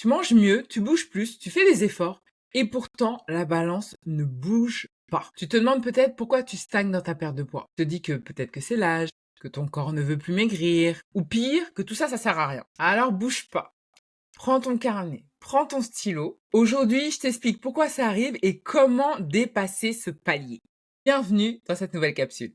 Tu manges mieux, tu bouges plus, tu fais des efforts et pourtant la balance ne bouge pas. Tu te demandes peut-être pourquoi tu stagnes dans ta perte de poids. Tu te dis que peut-être que c'est l'âge, que ton corps ne veut plus maigrir ou pire, que tout ça sert à rien. Alors bouge pas. Prends ton carnet, prends ton stylo. Aujourd'hui, je t'explique pourquoi ça arrive et comment dépasser ce palier. Bienvenue dans cette nouvelle capsule.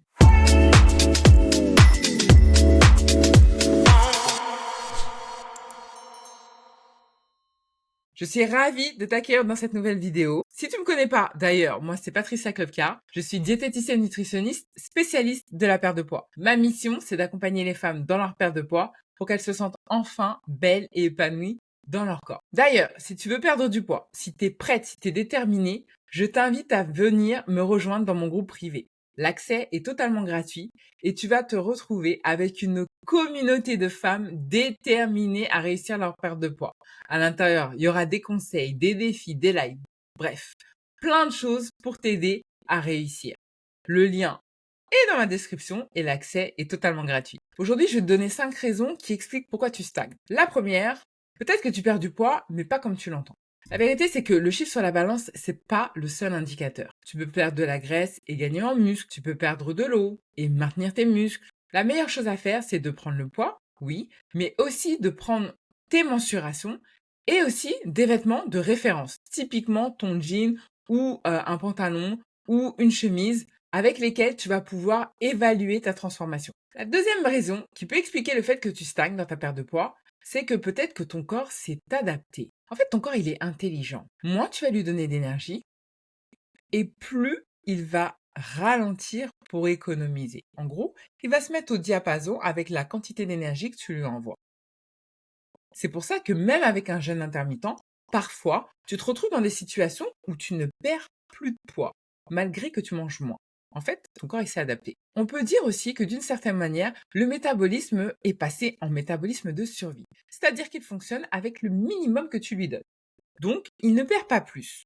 Je suis ravie de t'accueillir dans cette nouvelle vidéo. Si tu me connais pas, d'ailleurs, moi c'est Patricia Klopka. Je suis diététicienne nutritionniste spécialiste de la perte de poids. Ma mission, c'est d'accompagner les femmes dans leur perte de poids pour qu'elles se sentent enfin belles et épanouies dans leur corps. D'ailleurs, si tu veux perdre du poids, si tu es prête, si tu es déterminée, je t'invite à venir me rejoindre dans mon groupe privé. L'accès est totalement gratuit et tu vas te retrouver avec une communauté de femmes déterminées à réussir leur perte de poids. À l'intérieur, il y aura des conseils, des défis, des lives, bref, plein de choses pour t'aider à réussir. Le lien est dans ma description et l'accès est totalement gratuit. Aujourd'hui, je vais te donner 5 raisons qui expliquent pourquoi tu stagnes. La première, peut-être que tu perds du poids, mais pas comme tu l'entends. La vérité, c'est que le chiffre sur la balance, c'est pas le seul indicateur. Tu peux perdre de la graisse et gagner en muscle. Tu peux perdre de l'eau et maintenir tes muscles. La meilleure chose à faire, c'est de prendre le poids, oui, mais aussi de prendre tes mensurations et aussi des vêtements de référence. Typiquement ton jean ou un pantalon ou une chemise avec lesquels tu vas pouvoir évaluer ta transformation. La deuxième raison qui peut expliquer le fait que tu stagnes dans ta perte de poids, c'est que peut-être que ton corps s'est adapté. En fait, ton corps, il est intelligent. Moins tu vas lui donner d'énergie et plus il va ralentir pour économiser. En gros, il va se mettre au diapason avec la quantité d'énergie que tu lui envoies. C'est pour ça que même avec un jeûne intermittent, parfois, tu te retrouves dans des situations où tu ne perds plus de poids, malgré que tu manges moins. En fait, ton corps il s'est adapté. On peut dire aussi que d'une certaine manière, le métabolisme est passé en métabolisme de survie. C'est-à-dire qu'il fonctionne avec le minimum que tu lui donnes. Donc, il ne perd pas plus.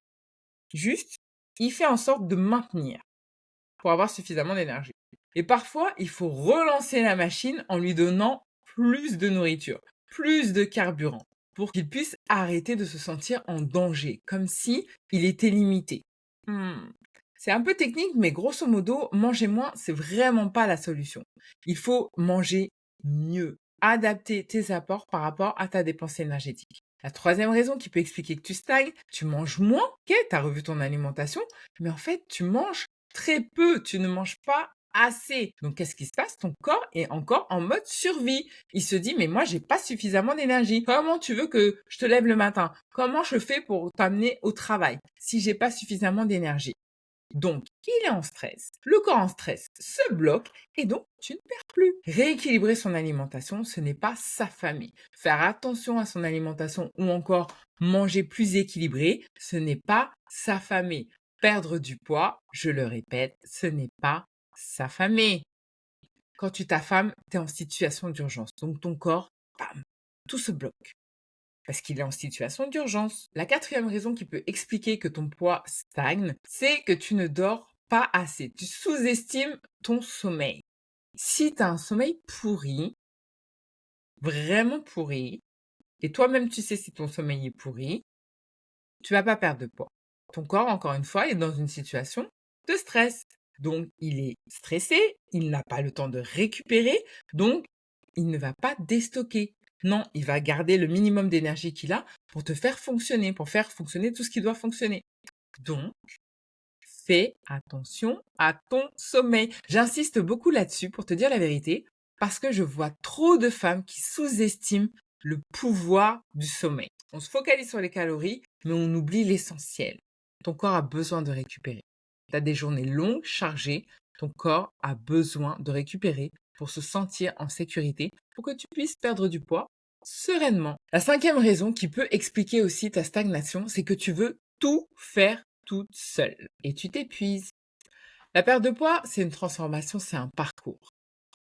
Juste, il fait en sorte de maintenir pour avoir suffisamment d'énergie. Et parfois, il faut relancer la machine en lui donnant plus de nourriture, plus de carburant, pour qu'il puisse arrêter de se sentir en danger, comme si il était limité. C'est un peu technique, mais grosso modo, manger moins, c'est vraiment pas la solution. Il faut manger mieux, adapter tes apports par rapport à ta dépense énergétique. La troisième raison qui peut expliquer que tu stagnes, tu manges moins, ok, tu as revu ton alimentation, mais en fait, tu manges très peu, tu ne manges pas assez. Donc, qu'est-ce qui se passe? Ton corps est encore en mode survie. Il se dit, mais moi, j'ai pas suffisamment d'énergie. Comment tu veux que je te lève le matin? Comment je fais pour t'amener au travail si j'ai pas suffisamment d'énergie? Donc, il est en stress. Le corps en stress se bloque et donc tu ne perds plus. Rééquilibrer son alimentation, ce n'est pas s'affamer. Faire attention à son alimentation ou encore manger plus équilibré, ce n'est pas s'affamer. Perdre du poids, je le répète, ce n'est pas s'affamer. Quand tu t'affames, tu es en situation d'urgence. Donc ton corps, bam, tout se bloque parce qu'il est en situation d'urgence. La quatrième raison qui peut expliquer que ton poids stagne, c'est que tu ne dors pas assez. Tu sous-estimes ton sommeil. Si tu as un sommeil pourri, vraiment pourri, et toi-même tu sais si ton sommeil est pourri, tu vas pas perdre de poids. Ton corps, encore une fois, est dans une situation de stress. Donc, il est stressé, il n'a pas le temps de récupérer, donc il ne va pas déstocker. Non, il va garder le minimum d'énergie qu'il a pour te faire fonctionner, pour faire fonctionner tout ce qui doit fonctionner. Donc, fais attention à ton sommeil. J'insiste beaucoup là-dessus pour te dire la vérité, parce que je vois trop de femmes qui sous-estiment le pouvoir du sommeil. On se focalise sur les calories, mais on oublie l'essentiel. Ton corps a besoin de récupérer. Tu as des journées longues, chargées. Ton corps a besoin de récupérer pour se sentir en sécurité, pour que tu puisses perdre du poids sereinement. La cinquième raison qui peut expliquer aussi ta stagnation, c'est que tu veux tout faire toute seule et tu t'épuises. La perte de poids, c'est une transformation, c'est un parcours.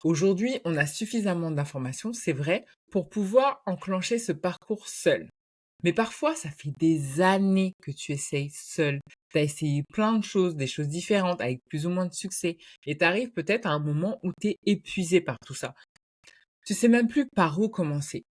Aujourd'hui, on a suffisamment d'informations, c'est vrai, pour pouvoir enclencher ce parcours seul. Mais parfois, ça fait des années que tu essayes seul. Tu as essayé plein de choses, des choses différentes, avec plus ou moins de succès. Et tu arrives peut-être à un moment où tu es épuisé par tout ça. Tu sais même plus par où commencer.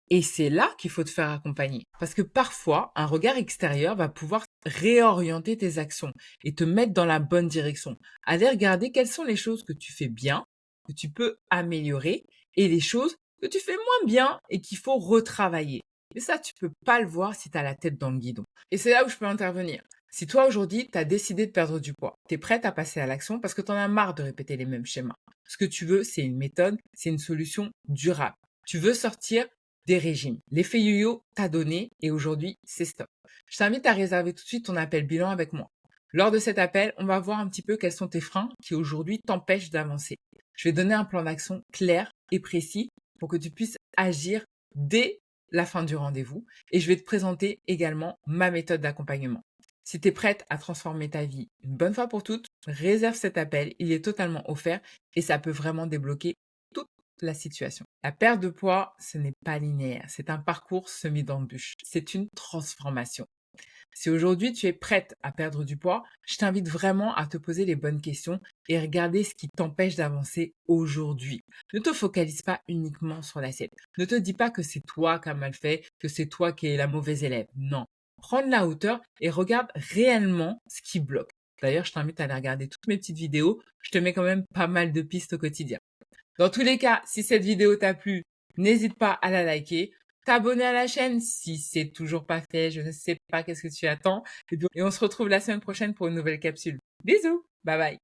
Et c'est là qu'il faut te faire accompagner. Parce que parfois, un regard extérieur va pouvoir réorienter tes actions et te mettre dans la bonne direction. Aller regarder quelles sont les choses que tu fais bien, que tu peux améliorer, et les choses que tu fais moins bien et qu'il faut retravailler. Et ça, tu peux pas le voir si tu as la tête dans le guidon. Et c'est là où je peux intervenir. Si toi, aujourd'hui, tu as décidé de perdre du poids, tu es prête à passer à l'action parce que tu en as marre de répéter les mêmes schémas. Ce que tu veux, c'est une méthode, c'est une solution durable. Tu veux sortir des régimes. L'effet yo-yo t'a donné et aujourd'hui, c'est stop. Je t'invite à réserver tout de suite ton appel bilan avec moi. Lors de cet appel, on va voir un petit peu quels sont tes freins qui aujourd'hui t'empêchent d'avancer. Je vais donner un plan d'action clair et précis pour que tu puisses agir dès la fin du rendez-vous et je vais te présenter également ma méthode d'accompagnement. Si tu es prête à transformer ta vie une bonne fois pour toutes, réserve cet appel, il est totalement offert et ça peut vraiment débloquer toute la situation. La perte de poids, ce n'est pas linéaire, c'est un parcours semé d'embûches, c'est une transformation. Si aujourd'hui tu es prête à perdre du poids, je t'invite vraiment à te poser les bonnes questions et regarder ce qui t'empêche d'avancer aujourd'hui. Ne te focalise pas uniquement sur l'assiette. Ne te dis pas que c'est toi qui as mal fait, que c'est toi qui es la mauvaise élève. Non. Prends de la hauteur et regarde réellement ce qui bloque. D'ailleurs, je t'invite à aller regarder toutes mes petites vidéos. Je te mets quand même pas mal de pistes au quotidien. Dans tous les cas, si cette vidéo t'a plu, n'hésite pas à la liker, t'abonner à la chaîne si c'est toujours pas fait, je ne sais pas qu'est-ce que tu attends. Et on se retrouve la semaine prochaine pour une nouvelle capsule. Bisous, bye bye.